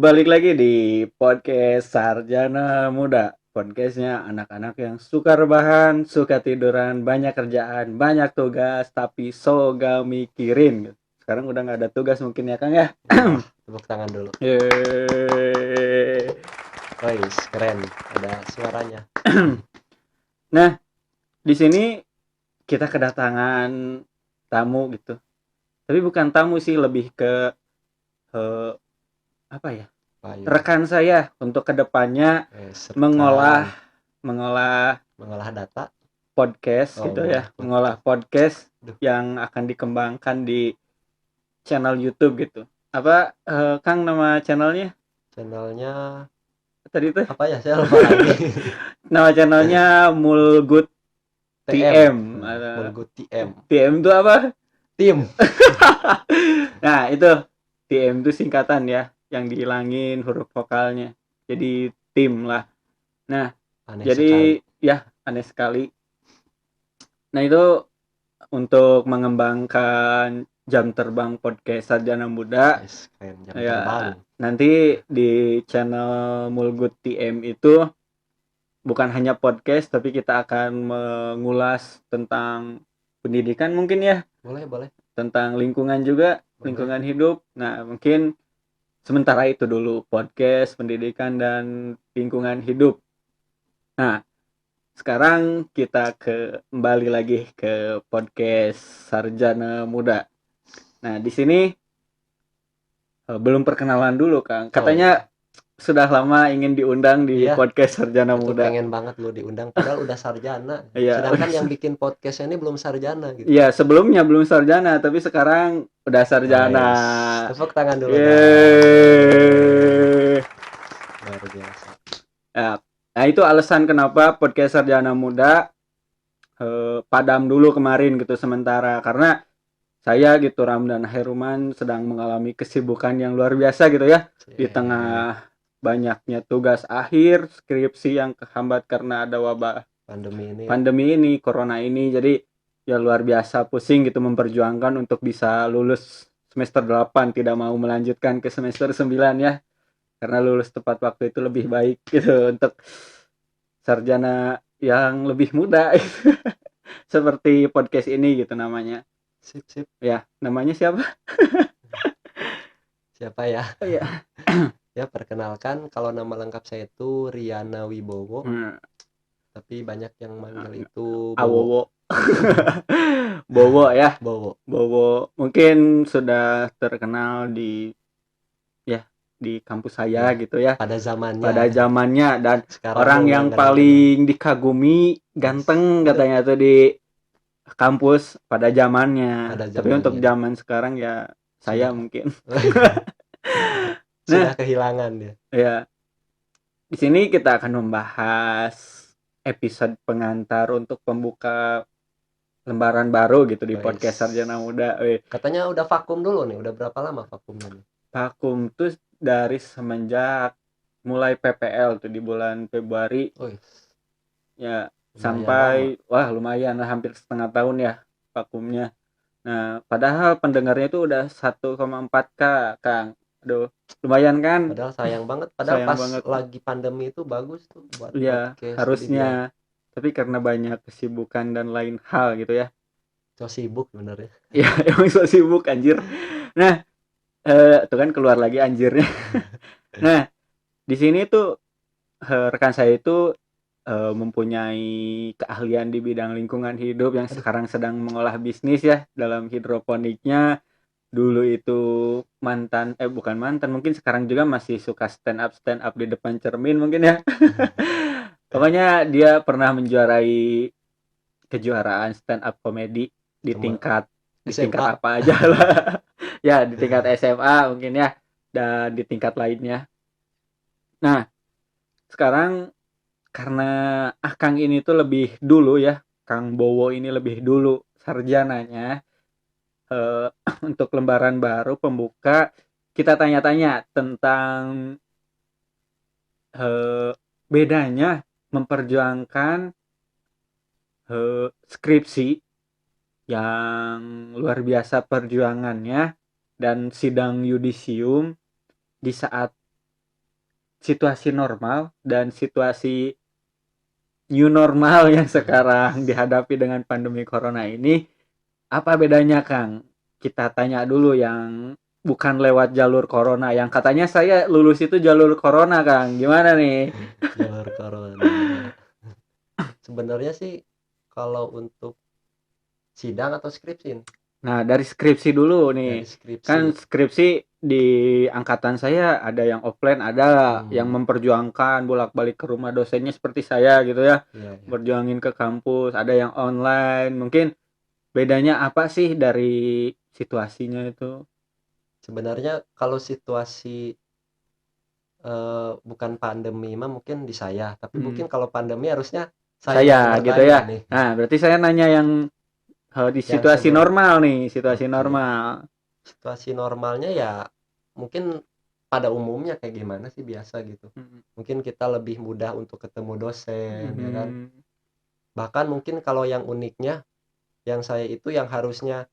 Balik lagi di podcast Sarjana Muda. Podcastnya anak-anak yang suka rebahan, suka tiduran, banyak kerjaan, banyak tugas, tapi so gak mikirin. Sekarang udah gak ada tugas mungkin ya Kang ya. Wah, tepuk tangan dulu. Yeay. Wih, keren. Ada suaranya. Nah, di sini kita kedatangan tamu gitu. Tapi bukan tamu sih, lebih ke eh, apa ya? Payu. Rekan saya untuk kedepannya mengolah data. podcast gitu ya, mengolah podcast yang akan dikembangkan di channel YouTube gitu. Apa Kang nama channelnya? Channelnya Tadi tuh apa ya? Saya lupa lagi. nama channelnya Mulgut TM. Mulgut TM. TM itu apa? Tim. Nah itu TM itu singkatan ya, yang dihilangin huruf vokalnya. Jadi tim lah. Nah Aneh jadi sekali. ya aneh sekali. Nah itu untuk mengembangkan jam terbang podcast Sarjana Muda. Yes, keren. Jam Ya, terbang. nanti di channel Mulgut TM itu bukan hanya podcast, tapi kita akan mengulas tentang pendidikan mungkin ya, Boleh. tentang lingkungan juga, Boleh. lingkungan hidup. Nah, mungkin sementara itu dulu podcast, pendidikan, dan lingkungan hidup. Nah, sekarang kita kembali lagi ke podcast Sarjana Muda. Nah, di sini belum perkenalan dulu, Kang. Katanya sudah lama ingin diundang di podcast Sarjana Muda. Pengen banget lu diundang, padahal udah sarjana. Iya. Sedangkan yang bikin podcast ini belum sarjana gitu. Iya, sebelumnya belum sarjana, tapi sekarang udah sarjana. Tepuk tangan dulu. Yeay. Luar biasa. Nah, itu alasan kenapa podcast Sarjana Muda padam dulu kemarin gitu sementara, karena saya gitu Ramdan Heruman sedang mengalami kesibukan yang luar biasa gitu ya. Di tengah banyaknya tugas akhir, skripsi yang kehambat karena ada wabah pandemi ini, corona ini. Jadi ya luar biasa pusing gitu memperjuangkan untuk bisa lulus semester 8, tidak mau melanjutkan ke semester 9 ya. Karena lulus tepat waktu itu lebih baik gitu untuk sarjana yang lebih muda. Seperti podcast ini gitu namanya. Sip. Ya, namanya siapa? Siapa ya? Ya. Ya, perkenalkan, kalau nama lengkap saya itu Riana Wibowo. Tapi banyak yang manggil itu Bowo. Bowo ya. Bowo. Mungkin sudah terkenal di kampus saya gitu ya. Pada zamannya dan sekarang orang yang paling dikagumi, ganteng katanya tuh di kampus pada zamannya. Tapi untuk zaman sekarang ya saya mungkin sudah kehilangan dia. Ya. Di sini kita akan membahas episode pengantar untuk pembuka lembaran baru gitu di podcast Sarjana Muda. Katanya udah vakum dulu nih. Udah berapa lama vakumnya nih? Vakum tuh dari semenjak mulai PPL tuh di bulan Februari. Ya, sampai lumayan lah, hampir setengah tahun ya vakumnya. Nah, padahal pendengarnya itu udah 1,4K, Kang. Aduh, lumayan kan? Padahal sayang banget. Padahal sayang pas banget. Lagi pandemi itu bagus tuh buat podcast. Harusnya. Tapi karena banyak kesibukan dan lain hal gitu ya. So sibuk bener ya. Ya, emang so sibuk anjir. Nah, tuh kan keluar lagi anjirnya. Nah, di sini tuh rekan saya itu mempunyai keahlian di bidang lingkungan hidup yang sekarang sedang mengolah bisnis ya dalam hidroponiknya. Dulu itu bukan mantan, mungkin sekarang juga masih suka stand up di depan cermin mungkin ya. Pokoknya dia pernah menjuarai kejuaraan stand up komedi di tingkat apa aja lah. Ya, di tingkat SMA mungkin ya, dan di tingkat lainnya. Nah, sekarang karena Kang ini tuh lebih dulu ya, Kang Bowo ini lebih dulu sarjananya, untuk lembaran baru pembuka kita tanya-tanya tentang bedanya memperjuangkan skripsi yang luar biasa perjuangannya dan sidang yudisium di saat situasi normal dan situasi new normal yang sekarang dihadapi dengan pandemi corona ini, apa bedanya Kang? Kita tanya dulu yang bukan lewat jalur corona, yang katanya saya lulus itu jalur corona Kang, gimana nih? Jalur corona. Sebenarnya sih kalau untuk sidang atau skripsi nih? Nah, dari skripsi dulu nih. Dari skripsi. Kan skripsi di angkatan saya ada yang offline, ada yang Hmm, memperjuangkan bolak-balik ke rumah dosennya seperti saya gitu ya. iya, iya. Berjuangin ke kampus, ada yang online. Mungkin bedanya apa sih dari situasinya itu? Sebenarnya kalau situasi bukan pandemi mah mungkin di saya, tapi Hmm, mungkin kalau pandemi harusnya saya saya yang gitu bertanya ya. nih. Nah, berarti saya nanya yang di Yang situasi sebelum, normal nih, situasi oke. normal. Situasi normalnya ya mungkin pada umumnya kayak gimana sih biasa gitu. Hmm, Mungkin kita lebih mudah untuk ketemu dosen ya kan. hmm. Bahkan mungkin kalau yang uniknya, yang saya itu yang harusnya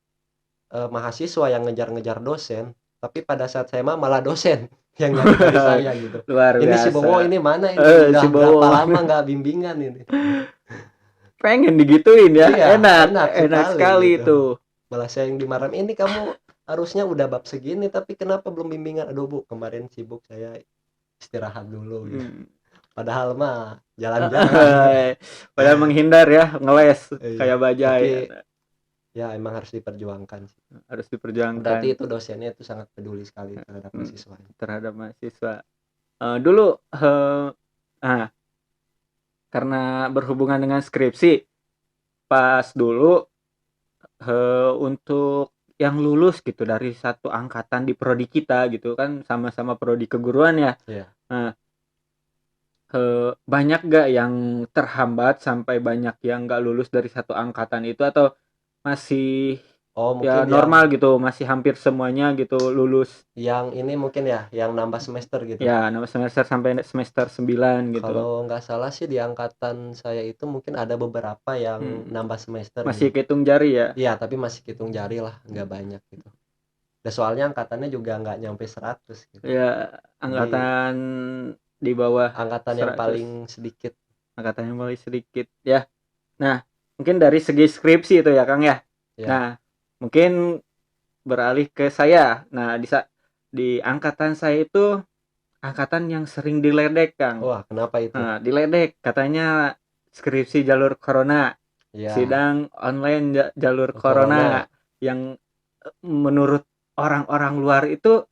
mahasiswa yang ngejar-ngejar dosen, tapi pada saat saya mah malah dosen yang nyari-nyari saya gitu. Luar Ini si Bowo biasa. ini mana ini? Udah Si berapa Bowo. lama nggak bimbingan ini? Pengen digituin ya, Iya, enak enak enak sekali sekali gitu. itu. Malah saya yang dimarahin, ini kamu harusnya udah bab segini tapi kenapa belum bimbingan? Aduh Bu, kemarin sibuk saya istirahat dulu gitu. Hmm. Padahal mah jalan-jalan. Padahal menghindar ya, ngeles Iya, kayak bajai, tapi ya emang harus diperjuangkan sih. harus Berarti diperjuangkan. itu dosennya itu sangat peduli sekali terhadap Hmm, mahasiswanya. terhadap mahasiswa. Dulu ah karena berhubungan dengan skripsi, pas dulu untuk yang lulus gitu dari satu angkatan di prodi kita gitu kan, sama-sama prodi keguruan ya. Iya. Nah, banyak gak yang terhambat sampai banyak yang gak lulus dari satu angkatan itu, atau masih Oh, ya mungkin normal gitu, masih hampir semuanya gitu lulus? yang ini mungkin ya, yang nambah semester gitu. Ya, semester sampai semester 9 gitu. Kalau nggak salah sih di angkatan saya itu mungkin ada beberapa yang Hmm, nambah semester masih gitu. hitung jari ya. Iya, tapi masih hitung jari lah, nggak banyak gitu. Dan soalnya angkatannya juga nggak nyampe 100 gitu. Ya, Jadi angkatan di bawah angkatan yang 100, paling sedikit. angkatan yang paling sedikit ya. Nah, mungkin dari segi skripsi itu ya Kang ya. Ya. Nah, mungkin beralih ke saya. Nah, di angkatan saya itu angkatan yang sering diledek Kang. Wah, kenapa itu? Nah, diledek katanya skripsi jalur corona, Ya, sidang online jalur corona, corona. yang menurut orang-orang luar itu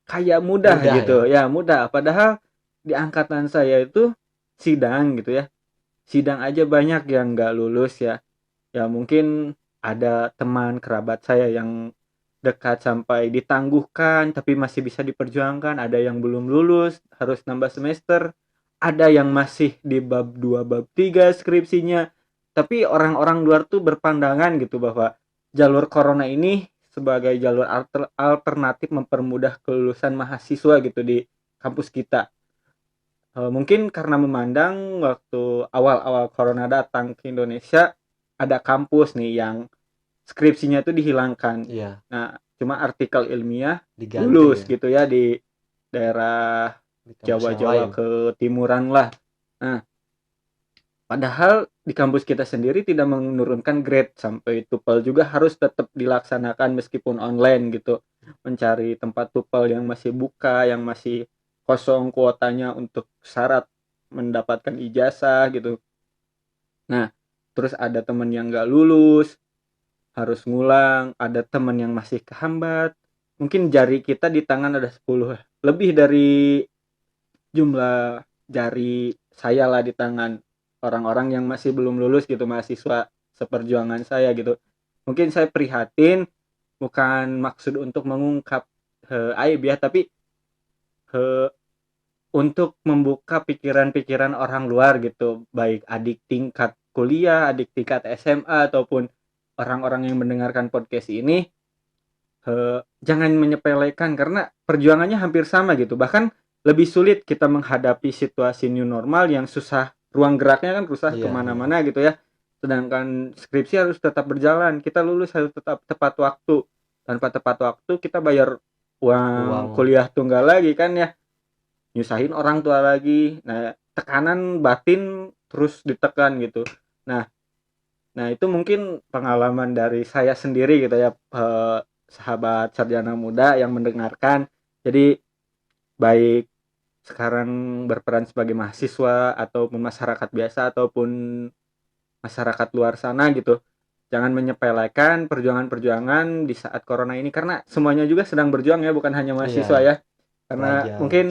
kayak mudah Mudah ya. gitu ya, mudah, padahal di angkatan saya itu sidang gitu ya, sidang aja banyak yang nggak lulus ya. Ya mungkin ada teman kerabat saya yang dekat sampai ditangguhkan tapi masih bisa diperjuangkan, ada yang belum lulus harus nambah semester, ada yang masih di bab 2 bab 3 skripsinya. Tapi orang-orang luar tuh berpandangan gitu bahwa jalur corona ini sebagai jalur alternatif mempermudah kelulusan mahasiswa gitu di kampus kita. Mungkin karena memandang waktu awal-awal corona datang ke Indonesia, ada kampus nih yang skripsinya itu dihilangkan. Iya, Nah, cuma artikel ilmiah diganti lulus ya gitu ya di daerah di kampus yang Jawa-Jawa lain. ke timuran lah. Nah, padahal di kampus kita sendiri tidak menurunkan grade, sampai TUPEL juga harus tetap dilaksanakan meskipun online gitu. Mencari tempat TUPEL yang masih buka, yang masih kosong kuotanya untuk syarat mendapatkan ijazah gitu. Nah, terus ada temen yang nggak lulus, harus ngulang, ada temen yang masih kehambat. Mungkin jari kita di tangan ada 10, lebih dari jumlah jari saya lah di tangan orang-orang yang masih belum lulus gitu, mahasiswa seperjuangan saya gitu. Mungkin saya prihatin, bukan maksud untuk mengungkap aib ya, tapi eh, untuk membuka pikiran-pikiran orang luar gitu, baik adik tingkat kuliah, adik tingkat SMA, ataupun orang-orang yang mendengarkan podcast ini, jangan menyepelekan karena perjuangannya hampir sama gitu. Bahkan lebih sulit kita menghadapi situasi new normal yang susah, ruang geraknya kan susah Iya, iya. kemana-mana gitu ya. Sedangkan skripsi harus tetap berjalan, kita lulus harus tetap tepat waktu. Tanpa tepat waktu kita bayar uang Uang kuliah tunggal lagi kan ya. nyusahin orang tua lagi. Nah, tekanan batin terus ditekan gitu. Nah, itu mungkin pengalaman dari saya sendiri gitu ya, sahabat sarjana muda yang mendengarkan. Jadi baik sekarang berperan sebagai mahasiswa ataupun masyarakat biasa ataupun masyarakat luar sana gitu, jangan menyepelekan perjuangan-perjuangan di saat corona ini, karena semuanya juga sedang berjuang ya, bukan hanya mahasiswa Iya, ya. Karena pelajar. mungkin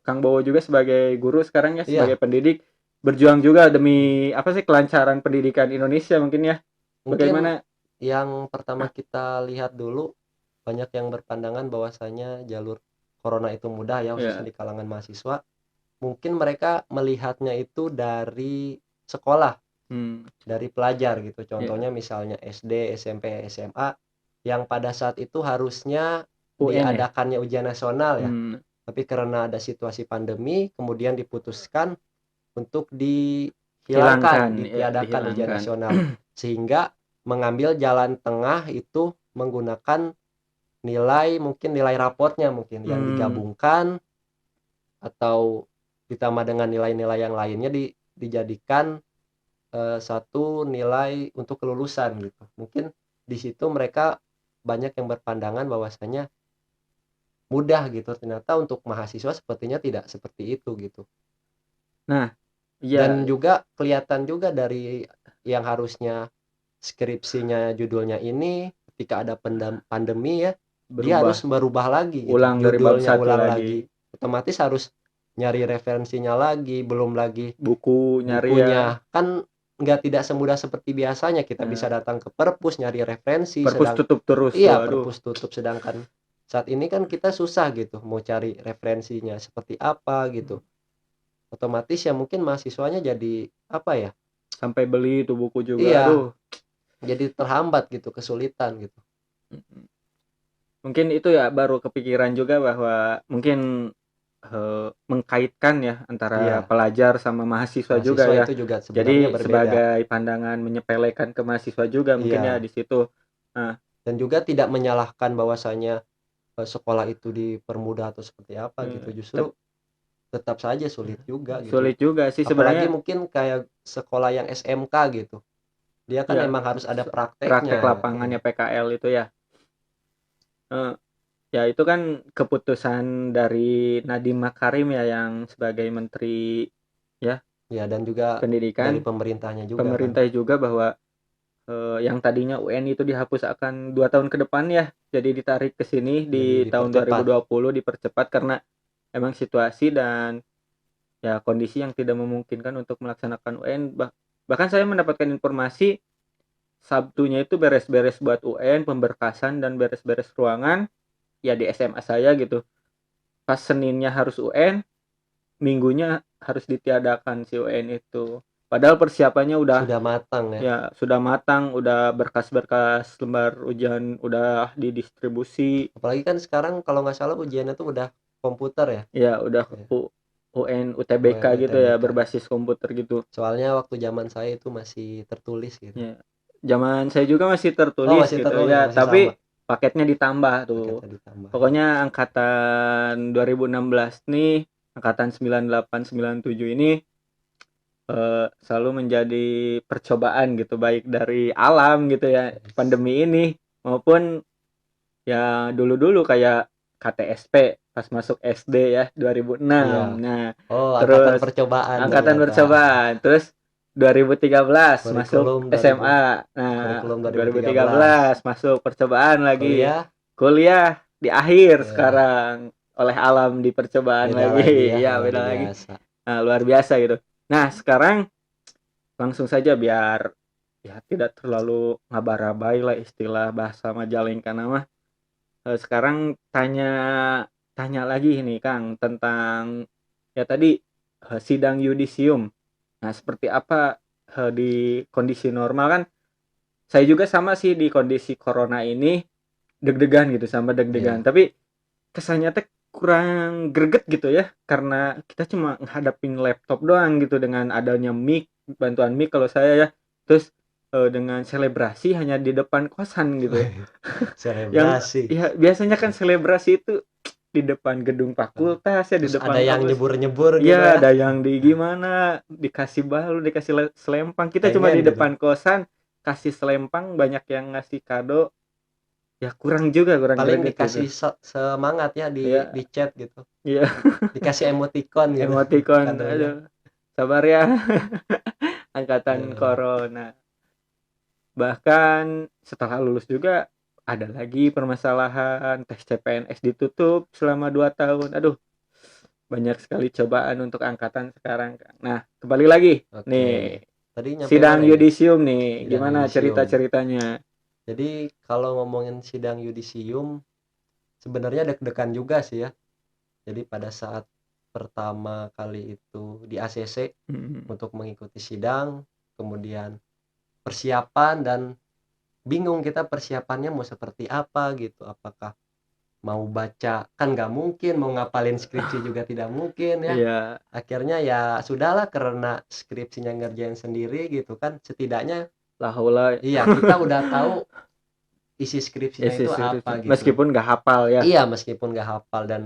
Kang Bowo juga sebagai guru sekarang ya, sebagai Iya, pendidik, berjuang juga demi apa sih, kelancaran pendidikan Indonesia mungkin ya. mungkin Bagaimana? yang pertama kita lihat dulu, banyak yang berpandangan bahwasanya jalur corona itu mudah ya, khususnya Ya. di kalangan mahasiswa. Mungkin mereka melihatnya itu dari sekolah, Hmm. dari pelajar gitu. Ya. Contohnya misalnya SD, SMP, SMA yang pada saat itu harusnya UN ya. diadakannya ujian nasional ya. Hmm. Tapi karena ada situasi pandemi, kemudian diputuskan untuk Hilangkan dihilangkan, ya, ditiadakan ujian dihilangkan. nasional. Sehingga mengambil jalan tengah itu menggunakan nilai, mungkin nilai raportnya mungkin yang digabungkan atau ditambah dengan nilai-nilai yang lainnya dijadikan satu nilai untuk kelulusan gitu. Mungkin di situ mereka banyak yang berpandangan bahwasanya mudah gitu. Ternyata untuk mahasiswa sepertinya tidak seperti itu gitu. Nah, Dan ya, juga kelihatan juga dari yang harusnya skripsinya judulnya ini, ketika ada pandemi ya, dia harus berubah merubah lagi gitu. ulang dari bab Judulnya satu ulang lagi, lagi. Otomatis harus nyari referensinya lagi, belum lagi buku nyari ya. bukunya. Kan nggak tidak semudah seperti biasanya kita bisa Nah, datang ke perpus nyari referensi, perpus tutup terus tuh, iya aduh. perpus tutup, sedangkan saat ini kan kita susah gitu mau cari referensinya seperti apa gitu. Otomatis ya mungkin mahasiswanya jadi apa ya, Sampai beli tuh buku juga, iya, aduh. jadi terhambat gitu, kesulitan gitu. Mungkin itu ya, baru kepikiran juga bahwa mungkin mengkaitkan ya antara Iya, pelajar sama mahasiswa juga mahasiswa ya. itu juga sebenarnya Jadi berbeda. sebagai pandangan menyepelekan ke mahasiswa juga mungkin ya Iya, di situ. Nah, dan juga tidak menyalahkan bahwasanya sekolah itu dipermudah atau seperti apa gitu, justru tetap saja sulit juga gitu. sulit juga sih Apalagi sebenarnya mungkin kayak sekolah yang SMK gitu, dia kan ya, emang harus ada praktek prakteknya. lapangannya Iya, PKL itu ya. Eh, Ya itu kan keputusan dari Nadiem Makarim ya, yang sebagai menteri ya ya, dan juga dari pendidikan, pemerintahnya juga kan. pemerintah juga, bahwa yang tadinya UN itu dihapus akan 2 tahun ke depan ya, jadi ditarik ke sini Jadi di tahun dipercepat. 2020, dipercepat karena emang situasi dan ya kondisi yang tidak memungkinkan untuk melaksanakan UN. Bahkan saya mendapatkan informasi Sabtunya itu beres-beres buat UN, pemberkasan dan beres-beres ruangan ya di SMA saya gitu. Pas Seninnya harus UN, Minggunya harus ditiadakan si UN itu. Padahal persiapannya udah, Sudah matang ya. ya sudah matang, udah berkas-berkas lembar ujian udah didistribusi, Apalagi kan sekarang kalau nggak salah ujiannya tuh udah komputer ya. ya udah Ya, UN UTBK UN gitu ya, UTBK. berbasis komputer gitu. Soalnya waktu zaman saya itu masih tertulis gitu. Ya, zaman saya juga masih Oh, tertulis masih gitu tertulis, ya, masih sama. tapi paketnya ditambah tuh. Paketnya ditambah ya. Pokoknya angkatan 2016 nih, angkatan 98 97 ini selalu menjadi percobaan gitu, baik dari alam gitu ya, pandemi ini, maupun ya dulu-dulu kayak KTSP pas masuk SD ya, 2006. Iya. Nah, Oh, angkatan terus percobaan angkatan ternyata. percobaan, terus 2013 masuk Kurikulum 2000, SMA. Nah, kurikulum 2013. 2013 masuk percobaan lagi. Kuliah, Kuliah di akhir ya, sekarang, oleh alam di percobaan beda lagi. lagi ya, Ya, luar beda lagi. biasa. Nah, luar biasa gitu. Nah, sekarang langsung saja biar ya tidak terlalu ngabarabai lah istilah bahasa Majalengka nama. Sekarang tanya tanya lagi ini Kang tentang ya tadi sidang yudisium. Nah, seperti apa di kondisi normal kan? Saya juga sama sih di kondisi corona ini, deg-degan gitu, sama deg-degan. Iya. Tapi kesannya teh kurang greget gitu ya, karena kita cuma ngadapin laptop doang gitu, dengan adanya mic, bantuan mic kalau saya ya. Terus dengan selebrasi hanya di depan kosan gitu. Yang Selebrasi. ya biasanya kan selebrasi itu di depan gedung fakultas ya, di Terus ada depan yang kampus. nyebur-nyebur gitu Iya, ya. ada yang di gimana, dikasih balon, dikasih selempang. Kita cuma di Pengen gitu. depan kosan kasih selempang, banyak yang ngasih kado. Ya kurang juga, kurang Paling greget gitu. dikasih semangat ya di Iya, chat gitu. iya, Dikasih emoticon gitu emoticon. kadonya. Aduh, sabar ya, angkatan Eh, corona. Bahkan setelah lulus juga ada lagi permasalahan, tes CPNS ditutup selama 2 tahun. Aduh, banyak sekali cobaan untuk angkatan sekarang. Nah, kembali lagi Oke. nih, Tadi nyampe sidang mana ini? yudisium nih. Sidang Gimana yudisium. cerita-ceritanya? Jadi kalau ngomongin sidang yudisium sebenarnya deg-degan juga sih ya. Jadi pada saat pertama kali itu di ACC Hmm. untuk mengikuti sidang, kemudian persiapan dan bingung kita persiapannya mau seperti apa gitu. Apakah mau baca, kan nggak mungkin, mau ngapalin skripsi juga tidak mungkin ya. Iya, Akhirnya ya sudahlah karena skripsinya ngerjain sendiri gitu kan. Setidaknya lahulah iya kita udah tahu isi skripsinya isi itu skripsi. apa gitu. Meskipun nggak hafal ya. Iya meskipun nggak hafal dan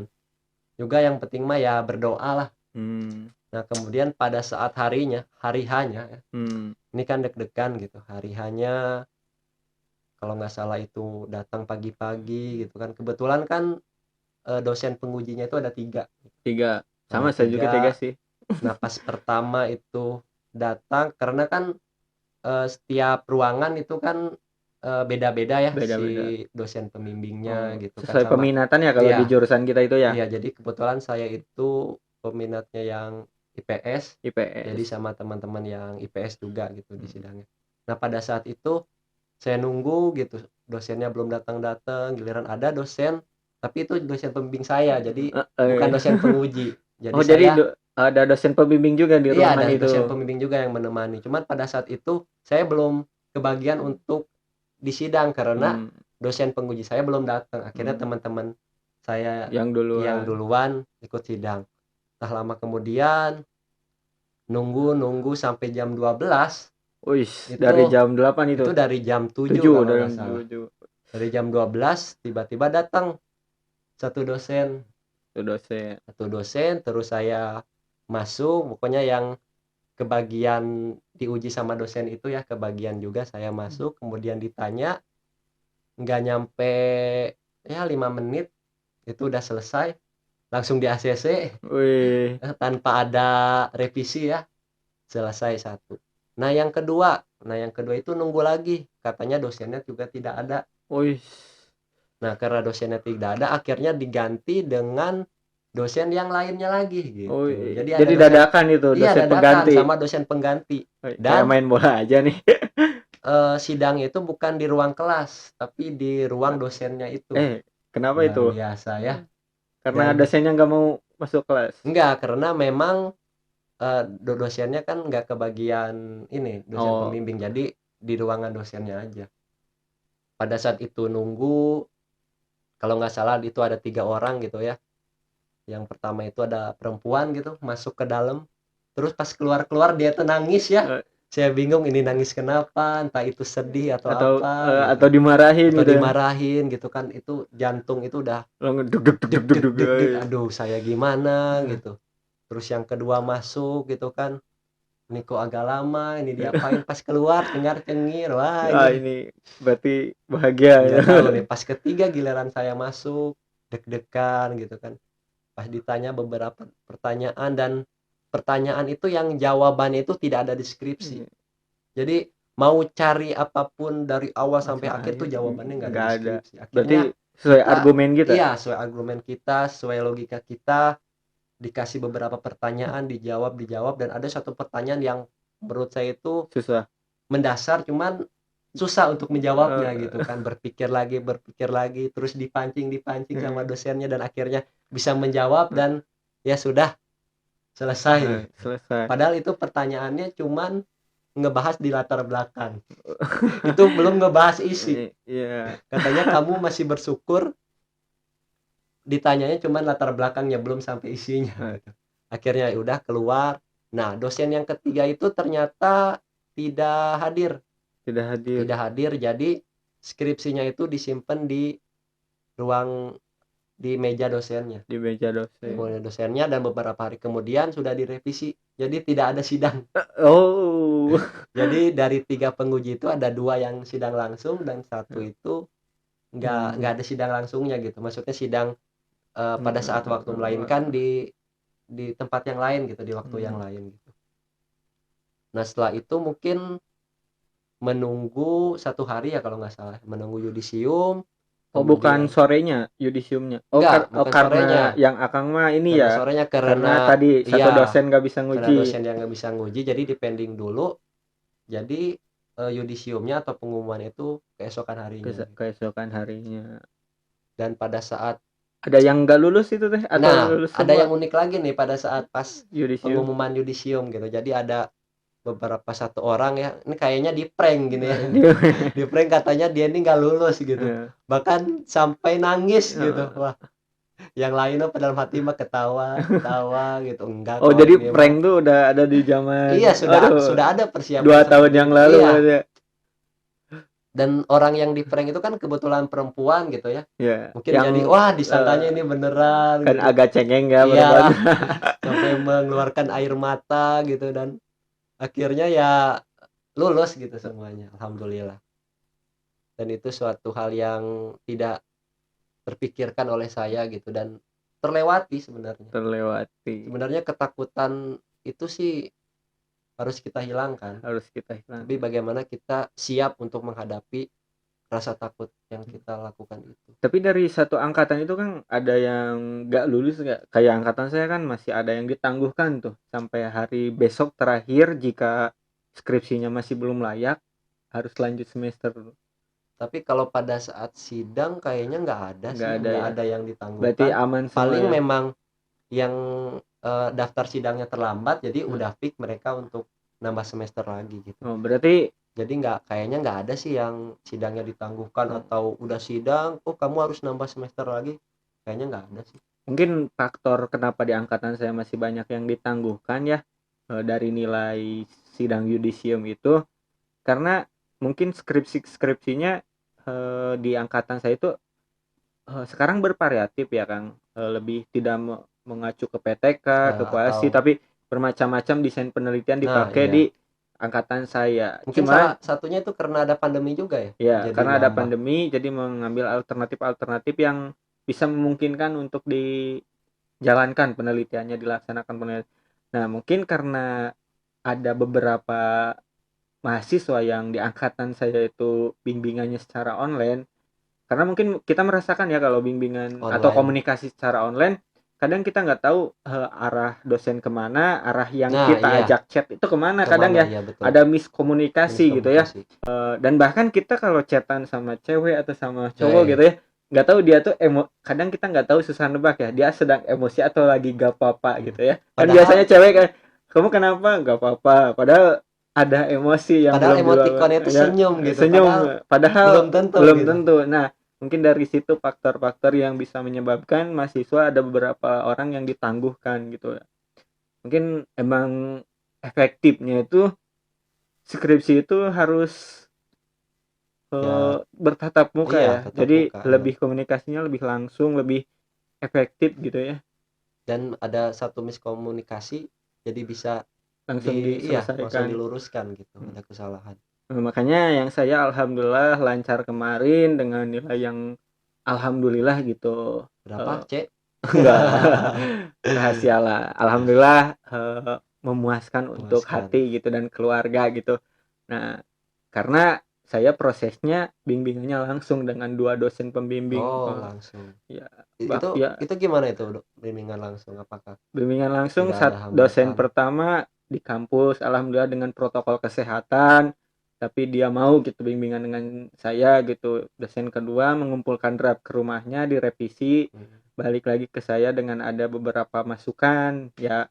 juga yang penting mah ya berdoa lah. Hmm. Nah kemudian pada saat hari hanya ya, Hmm. ini kan deg-degan gitu. Hari hanya kalau nggak salah itu datang pagi-pagi gitu kan. Kebetulan kan dosen pengujinya itu ada 3. 3. Ada Sama saya juga 3 3. sih. Nah pas pertama itu datang karena kan setiap ruangan itu kan beda-beda ya si Beda-beda. dosen pembimbingnya Oh, gitu kan sesuai sama. peminatan ya kalau di Iya, jurusan kita itu ya. iya jadi kebetulan saya itu peminatnya yang IPS, jadi IPS. sama teman-teman yang IPS juga gitu di sidangnya. Nah pada saat itu saya nunggu gitu, dosennya belum datang-datang, giliran ada dosen, tapi itu dosen pembimbing saya, jadi bukan Eh, dosen penguji. Jadi oh, jadi saya, ada dosen pembimbing juga di iya ruangan ada itu. dosen pembimbing juga yang menemani. Cuman pada saat itu saya belum kebagian untuk di sidang karena Hmm. dosen penguji saya belum datang. Akhirnya Hmm. teman-teman saya Yang yang duluan. duluan ikut sidang. Nah lama kemudian nunggu sampai jam 12 Wih, itu dari jam 8 itu. itu dari jam 7 7 kalau dari nggak jam salah. 7. Dari jam 12 tiba-tiba datang satu dosen, Itu dosen. terus saya masuk, pokoknya yang kebagian diuji sama dosen itu ya kebagian juga saya masuk, kemudian ditanya nggak nyampe ya 5 menit itu udah selesai, langsung di ACC Wih, tanpa ada revisi ya, selesai satu. Nah yang kedua itu nunggu lagi, katanya dosennya juga tidak ada. wih, Nah karena dosennya tidak ada akhirnya diganti dengan dosen yang lainnya lagi gitu. wih. Jadi ada Jadi dosen, dadakan itu iya dosen dadakan pengganti. sama dosen pengganti. Wih, kayak Dan main bola aja nih. sidang itu bukan di ruang kelas tapi di ruang dosennya itu. Kenapa Luar itu? biasa ya. Karena Dan dosennya nggak mau masuk kelas. enggak karena memang dosennya kan enggak kebagian ini dosen Oh, pembimbing, jadi di ruangan dosennya aja. Pada saat itu nunggu, kalau nggak salah itu ada 3 orang gitu ya. Yang pertama itu ada perempuan gitu masuk ke dalam, terus pas keluar dia tuh nangis ya. eh, Saya bingung ini nangis kenapa, entah itu sedih atau apa atau gitu, dimarahin atau gitu ya. dimarahin gitu kan, itu jantung itu udah Langsung duk duk duk deg duk duk deg duk. deg deg, aduh saya gimana Eh. gitu. Terus yang kedua masuk gitu kan, ini kok agak lama, ini diapain, pas keluar cengar cengir, wah ini Ini berarti bahagia ya. nggak tahu nih. Pas ketiga giliran saya masuk, deg-degan gitu kan, pas ditanya beberapa pertanyaan, dan pertanyaan itu yang jawabannya itu tidak ada di skripsi. Jadi mau cari apapun dari awal sampai Masa akhir tuh jawabannya nggak ada nggak di ada. skripsi. Akhirnya Berarti sesuai kita, argumen kita. iya sesuai argumen kita, sesuai logika kita, dikasih beberapa pertanyaan, dijawab, dan ada satu pertanyaan yang menurut saya itu Susah. mendasar, cuman susah untuk menjawabnya gitu Eh, kan, berpikir lagi, terus dipancing sama dosennya, dan akhirnya bisa menjawab, dan ya sudah selesai. selesai. Padahal itu pertanyaannya cuman ngebahas di latar belakang, itu belum ngebahas isi. Iya. Katanya kamu masih bersyukur ditanyanya cuman latar belakangnya, belum sampai isinya Eh, gitu. Akhirnya ya udah keluar. Nah dosen yang ketiga itu ternyata tidak hadir. Tidak hadir. Tidak hadir, jadi skripsinya itu disimpan di ruang di meja dosennya. di meja dosen. Kemudian dosennya, dan beberapa hari kemudian sudah direvisi. Jadi tidak ada sidang. Oh. Jadi dari 3 penguji itu ada 2 yang sidang langsung dan satu itu nggak ada sidang langsungnya gitu. Maksudnya sidang pada saat waktu melainkan di tempat yang lain gitu, di waktu yang lain gitu. Nah setelah itu mungkin menunggu 1 hari ya kalau nggak salah, menunggu yudisium. Oh, bukan Kemudian sorenya yudisiumnya. Oh, enggak, bukan karena sorenya. yang Akang mah ini Karena ya. sorenya Karena karena tadi satu iya, dosen gak bisa karena nguji. dosen yang nggak bisa nguji, jadi dipending dulu. Jadi yudisiumnya atau pengumuman itu keesokan harinya gitu. Keesokan harinya. Dan pada saat Ada yang nggak lulus itu teh atau nah lulus ada semua yang unik lagi nih pada saat pas yudisium? pengumuman yudisium gitu. Jadi ada beberapa satu orang ya, ini kayaknya di prank gini ya. Di prank katanya dia ini nggak lulus gitu. Bahkan sampai nangis gitu. Wah, yang lainnya pada dalam hati mah ketawa, ketawa gitu. Enggak Oh, kok jadi ini mah. prank tuh udah ada di Iya, zaman, sudah aduh, ada persiapan 2 tahun seperti yang itu. lalu Iya. berarti ya. Dan orang yang di prank itu kan kebetulan perempuan gitu ya. Ya, Mungkin yang jadi wah disangkanya ini beneran kan gitu. agak cengeng ya perempuan. Iyalah, sampai mengeluarkan air mata gitu, dan akhirnya ya lulus gitu semuanya, alhamdulillah. Dan itu suatu hal yang tidak terpikirkan oleh saya gitu, dan terlewati sebenarnya. Terlewati. Sebenarnya ketakutan itu sih harus kita hilangkan. Harus kita Tapi hilangkan. bagaimana kita siap untuk menghadapi rasa takut yang kita lakukan itu. Tapi dari satu angkatan itu kan ada yang nggak lulus nggak? Kayak angkatan saya kan masih ada yang ditangguhkan tuh sampai hari besok terakhir jika skripsinya masih belum layak harus lanjut semester. Tapi kalau pada saat sidang kayaknya nggak ada Nggak sih, ada nggak ya. ada yang Berarti ditangguhkan. aman semua Paling ya. memang yang daftar sidangnya terlambat, jadi Hmm. udah fix mereka untuk nambah semester lagi gitu. Oh, berarti Jadi kayaknya nggak ada sih yang sidangnya ditangguhkan atau udah sidang, oh kamu harus nambah semester lagi. Kayaknya nggak ada sih. mungkin faktor kenapa di angkatan saya masih banyak yang ditangguhkan ya dari nilai sidang yudisium itu karena mungkin skripsinya di angkatan saya itu sekarang bervariatif ya Kang. Lebih tidak mengacu ke PTK, ke koalisi, Atau tapi bermacam-macam desain penelitian nah dipakai di iya, angkatan saya. mungkin Cuman salah satunya itu karena ada pandemi juga ya, ya jadi karena ada nambah. pandemi jadi mengambil alternatif-alternatif yang bisa memungkinkan untuk dijalankan penelitiannya, dilaksanakan penelitian. Nah, mungkin karena ada beberapa mahasiswa yang di angkatan saya itu bimbingannya secara online, karena mungkin kita merasakan ya kalau bimbingan atau Online. komunikasi secara online kadang kita nggak tahu arah dosen kemana, arah yang Nah kita iya, ajak chat itu kemana, kadang kemana ya ya, betul, ada miskomunikasi gitu ya. miskomunikasi. Dan bahkan kita kalau chatan sama cewek atau sama Nah cowok iya, gitu ya nggak tahu dia tuh kadang kita nggak tahu susah nebak ya dia sedang emosi atau lagi gak apa-apa iya. gitu ya, kan Padahal biasanya cewek kan kamu kenapa nggak apa-apa, padahal ada emosi yang padahal belum emotikonnya dilakukan itu ya, senyum gitu, padahal senyum padahal belum tentu belum gitu. tentu. Nah, mungkin dari situ faktor-faktor yang bisa menyebabkan mahasiswa ada beberapa orang yang ditangguhkan gitu ya. Mungkin emang efektifnya itu skripsi itu harus Ya bertatap muka iya, ya. tatap Jadi muka emang. lebih komunikasinya lebih langsung, lebih efektif gitu ya. Dan ada satu miskomunikasi, jadi bisa Langsung langsung diselesaikan. diluruskan gitu, ada kesalahan. Makanya yang saya alhamdulillah lancar kemarin dengan nilai yang alhamdulillah gitu. Berapa, Eh, C? enggak rahasia lah. Alhamdulillah memuaskan untuk Memuaskan. hati gitu dan keluarga gitu. Nah, karena saya prosesnya bimbingannya langsung dengan 2 dosen pembimbing. Oh, langsung. Ya, Itu ya itu gimana itu, Dok? Bimbingan langsung apakah bimbingan langsung tidak ada dosen hambatan? pertama di kampus alhamdulillah dengan protokol kesehatan, tapi dia mau gitu bimbingan dengan saya gitu. Dosen kedua mengumpulkan draft ke rumahnya direvisi, balik lagi ke saya dengan ada beberapa masukan ya.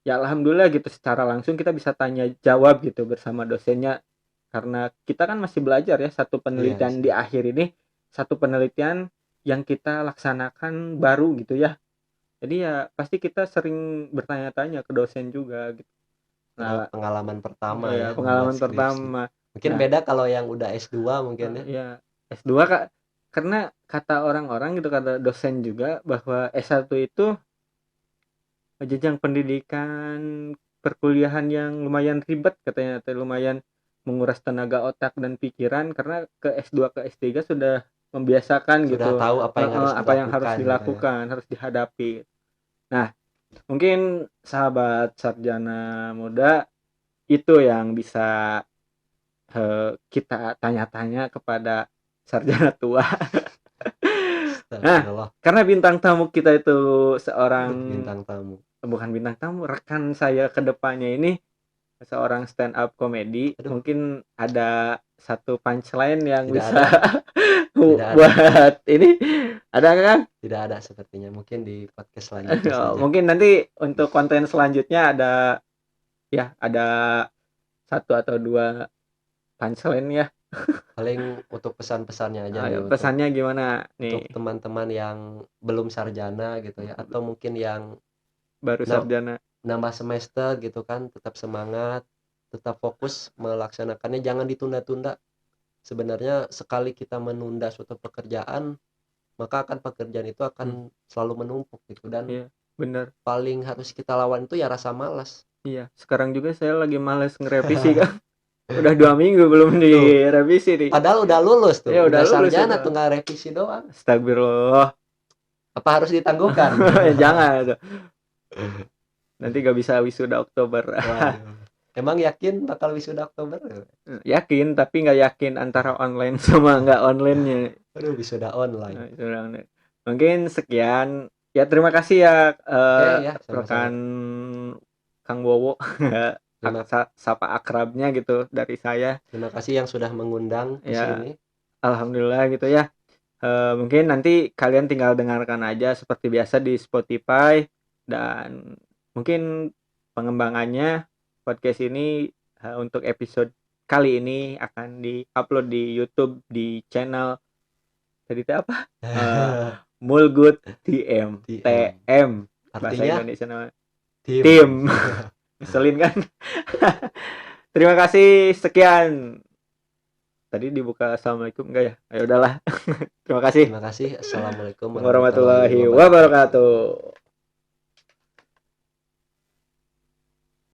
Ya alhamdulillah gitu secara langsung kita bisa tanya jawab gitu bersama dosennya, karena kita kan masih belajar ya, satu Iya penelitian sih. di akhir ini satu penelitian yang kita laksanakan baru gitu ya. Jadi ya pasti kita sering bertanya-tanya ke dosen juga gitu. Karena Nah, pengalaman pertama ya ya membuat pengalaman skripsi. pertama. Mungkin Nah, beda kalau yang udah S2 mungkin ya. ya S2 Kak, karena kata orang-orang gitu, kata dosen juga bahwa S1 itu jenjang pendidikan perkuliahan yang lumayan ribet katanya, lumayan menguras tenaga otak dan pikiran, karena ke S2 ke S3 sudah membiasakan Sudah gitu. tahu apa yang harus Apa yang harus dilakukan gitu ya. dilakukan, harus dihadapi. Nah, mungkin sahabat sarjana muda itu yang bisa kita tanya-tanya kepada sarjana tua. Nah, Astagfirullah. karena bintang tamu kita itu seorang, Bintang tamu. bukan bintang tamu, rekan saya ke depannya ini seorang stand up comedy, Aduh, mungkin ada satu punchline yang tidak bisa ada. Tidak ada. buat ini, ada kan? Tidak ada sepertinya. Mungkin di podcast selanjutnya saja. Mungkin nanti untuk konten selanjutnya ada satu atau dua punchline ya. Paling untuk pesan-pesannya aja nih, Pesannya gimana untuk nih, teman-teman yang belum sarjana gitu ya, atau mungkin yang baru sarjana? nambah semester gitu kan, tetap semangat, tetap fokus melaksanakannya, jangan ditunda-tunda. Sebenarnya sekali kita menunda suatu pekerjaan, maka akan pekerjaan itu akan selalu menumpuk gitu, dan Iya, bener. paling harus kita lawan itu ya rasa malas. Iya, sekarang juga saya lagi males ngerevisi kan. Udah 2 minggu belum Tuh, direvisi nih. padahal udah lulus tuh, Ya udah udah lulus sarjana udah. tuh nggak revisi doang. Astagfirullah. Apa harus ditangguhkan? Jangan. Nanti gak bisa wisuda Oktober. Waduh. Emang yakin bakal wisuda Oktober? Yakin, tapi nggak yakin antara online sama nggak online-nya. Aduh, wisuda online. Mungkin sekian. Ya, terima kasih ya Ya, rekan sama-sama. Kang Wowo. Terima, Sapa akrabnya gitu dari saya. terima kasih yang sudah mengundang ke Ya, sini. alhamdulillah gitu ya. Mungkin nanti kalian tinggal dengarkan aja seperti biasa di Spotify, dan mungkin pengembangannya podcast ini untuk episode kali ini akan di-upload di YouTube di channel tadi itu apa? Mulgut TM. TM bahasa Artinya Indonesia nama tim. tim. Ngeselin kan? Terima kasih, sekian. Tadi dibuka assalamualaikum enggak ya? Ya udahlah. Terima kasih. Terima kasih. Assalamualaikum Warahmatullahi wabarakatuh.